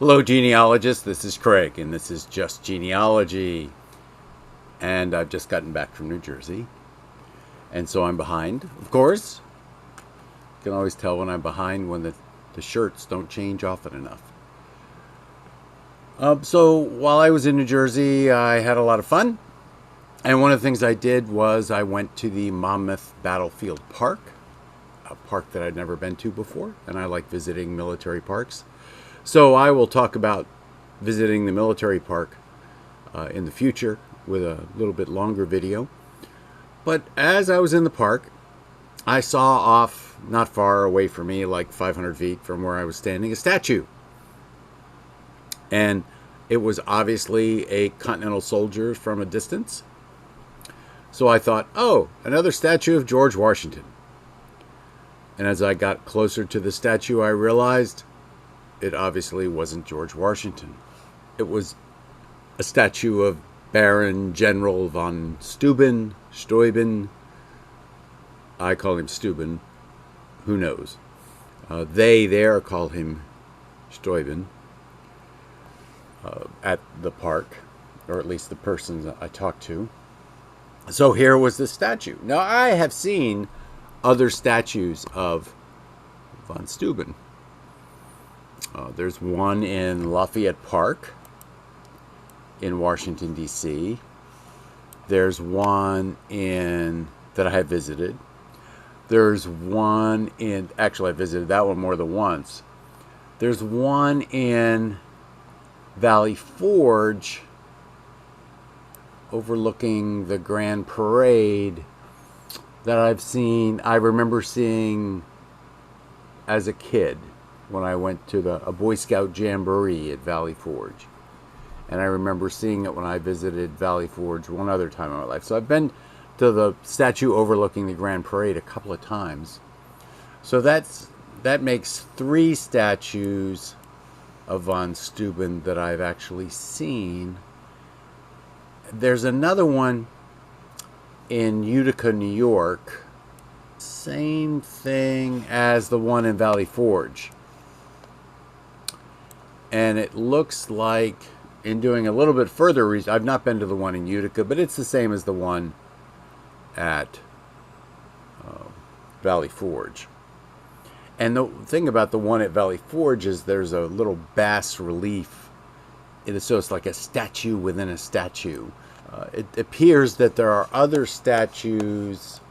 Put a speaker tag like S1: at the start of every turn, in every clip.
S1: Hello, genealogist. This is Craig, and this is Just Genealogy. And I've just gotten back from New Jersey, and so I'm behind, of course. You can always tell when I'm behind when the shirts don't change often enough. So while I was in New Jersey, I had a lot of fun. And one of the things I did was I went to the Monmouth Battlefield Park, a park that I'd never been to before, and I like visiting military parks. So I will talk about visiting the military park in the future with a little bit longer video. But as I was in the park, I saw off not far away from me, like 500 feet from where I was standing, a statue. And it was obviously a Continental soldier from a distance. So I thought, oh, another statue of George Washington. And as I got closer to the statue, I realized it obviously wasn't George Washington. It was a statue of Baron General von Steuben. I call him Steuben. Who knows? They there call him Steuben at the park, or at least the persons I talked to. So here was the statue. Now, I have seen other statues of von Steuben. There's one in Lafayette Park in Washington, D.C. There's one that I have visited. There's one actually I visited that one more than once. There's one in Valley Forge overlooking the Grand Parade that I remember seeing as a kid when I went to a Boy Scout Jamboree at Valley Forge. And I remember seeing it when I visited Valley Forge one other time in my life. So I've been to the statue overlooking the Grand Parade a couple of times. So that makes 3 statues of von Steuben that I've actually seen. There's another one in Utica, New York. Same thing as the one in Valley Forge. And it looks like, in doing a little bit further research, I've not been to the one in Utica, but it's the same as the one at Valley Forge. And the thing about the one at Valley Forge is there's a little bas relief. So it's like a statue within a statue. It appears that there are other statues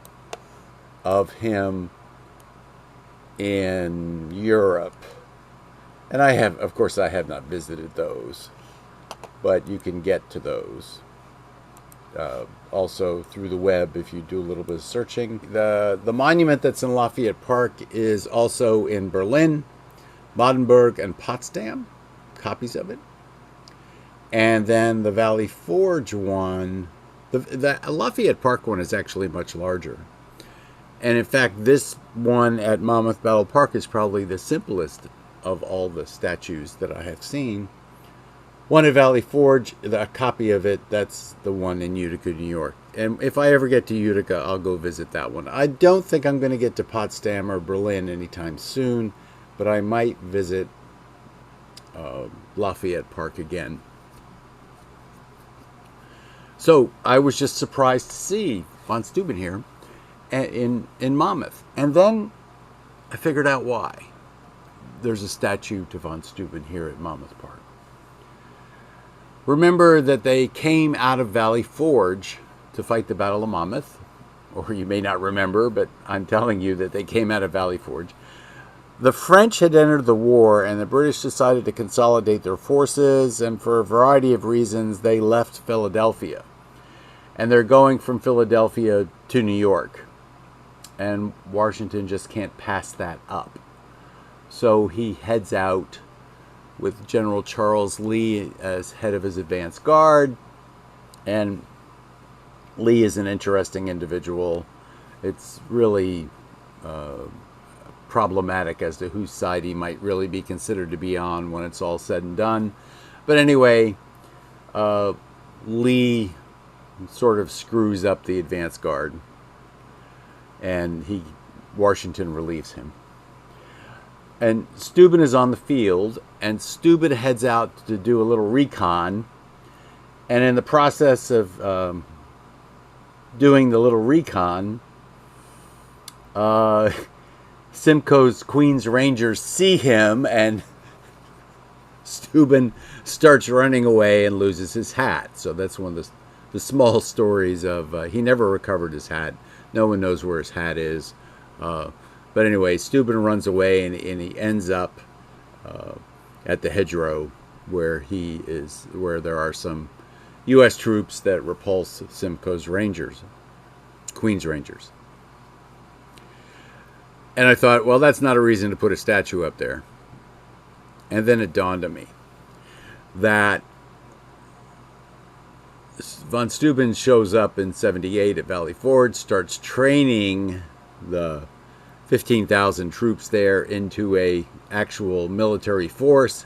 S1: of him in Europe. And I have not visited those, but you can get to those also through the web if you do a little bit of searching. The monument that's in Lafayette Park is also in Berlin, Modernburg, and Potsdam, copies of it. And then the Valley Forge one, the Lafayette Park one is actually much larger. And in fact, this one at Monmouth Battle Park is probably the simplest of all the statues that I have seen. One at Valley Forge, a copy of it, that's the one in Utica, New York. And if I ever get to Utica, I'll go visit that one. I don't think I'm going to get to Potsdam or Berlin anytime soon, but I might visit Lafayette Park again. So I was just surprised to see von Steuben here in Monmouth. And then I figured out why. There's a statue to von Steuben here at Monmouth Park. Remember that they came out of Valley Forge to fight the Battle of Monmouth. Or you may not remember, but I'm telling you that they came out of Valley Forge. The French had entered the war, and the British decided to consolidate their forces, and for a variety of reasons, they left Philadelphia. And they're going from Philadelphia to New York. And Washington just can't pass that up. So he heads out with General Charles Lee as head of his advance guard. And Lee is an interesting individual. It's really problematic as to whose side he might really be considered to be on when it's all said and done. But anyway, Lee sort of screws up the advance guard, and Washington relieves him. And Steuben is on the field, and Steuben heads out to do a little recon. And in the process of doing the little recon, Simcoe's Queen's Rangers see him, and Steuben starts running away and loses his hat. So that's one of the small stories of he never recovered his hat. No one knows where his hat is. But anyway, Steuben runs away, and he ends up at the hedgerow where there are some U.S. troops that repulse Simcoe's Rangers, Queen's Rangers. And I thought, well, that's not a reason to put a statue up there. And then it dawned on me that von Steuben shows up in 78 at Valley Forge, starts training the 15,000 troops there into a actual military force,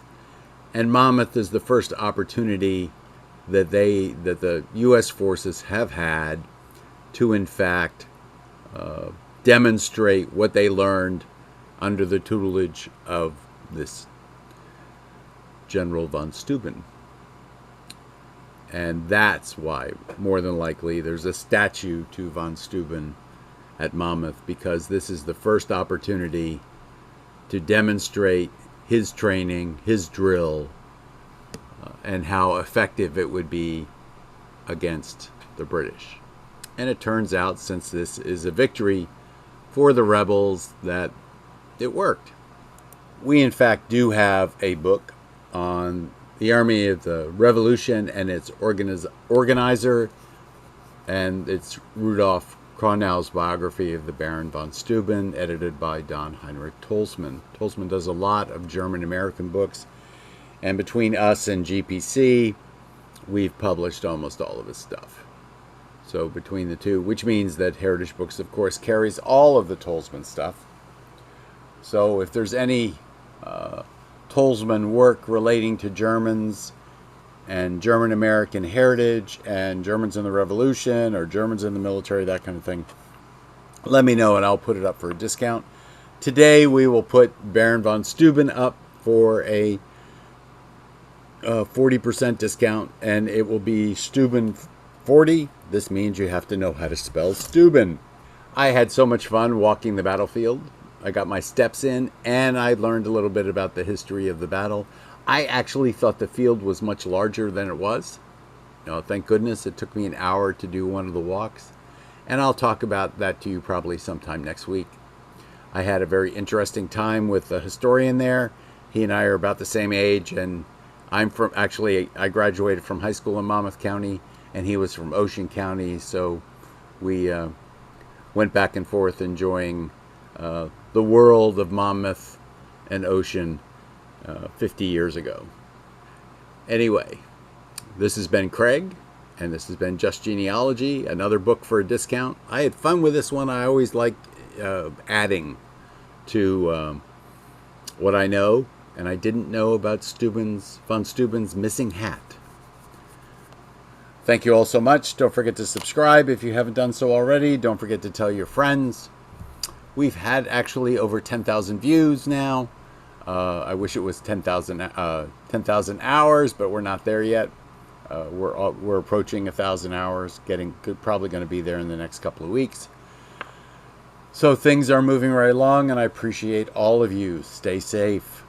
S1: and Monmouth is the first opportunity that the U.S. forces have had to, in fact, demonstrate what they learned under the tutelage of this General von Steuben. And that's why, more than likely, there's a statue to von Steuben at Monmouth, because this is the first opportunity to demonstrate his training, his drill, and how effective it would be against the British. And it turns out, since this is a victory for the rebels, that it worked. We, in fact, do have a book on the Army of the Revolution and its organizer, and it's Rudolf Kronau's biography of the Baron von Steuben, edited by Don Heinrich Tolzmann. Tolzmann does a lot of German-American books, and between us and GPC, we've published almost all of his stuff. So between the two, which means that Heritage Books, of course, carries all of the Tolzmann stuff. So if there's any Tolzmann work relating to Germans and German-American heritage and Germans in the Revolution or Germans in the military, that kind of thing, let me know and I'll put it up for a discount. Today we will put Baron von Steuben up for a 40% discount, and it will be Steuben 40. This means you have to know how to spell Steuben. I had so much fun walking the battlefield. I got my steps in, and I learned a little bit about the history of the battle. I actually thought the field was much larger than it was. Thank goodness it took me an hour to do one of the walks. And I'll talk about that to you probably sometime next week. I had a very interesting time with the historian there. He and I are about the same age, and I graduated from high school in Monmouth County, and he was from Ocean County, so we went back and forth enjoying the world of Monmouth and Ocean 50 years ago. Anyway, this has been Craig, and this has been Just Genealogy, another book for a discount. I had fun with this one. I always like adding to what I know, and I didn't know about von Steuben's missing hat. Thank you all so much. Don't forget to subscribe if you haven't done so already. Don't forget to tell your friends. We've had actually over 10,000 views now. I wish it was 10,000 hours, but we're not there yet. We're approaching 1,000 hours, probably going to be there in the next couple of weeks. So things are moving right along, and I appreciate all of you. Stay safe.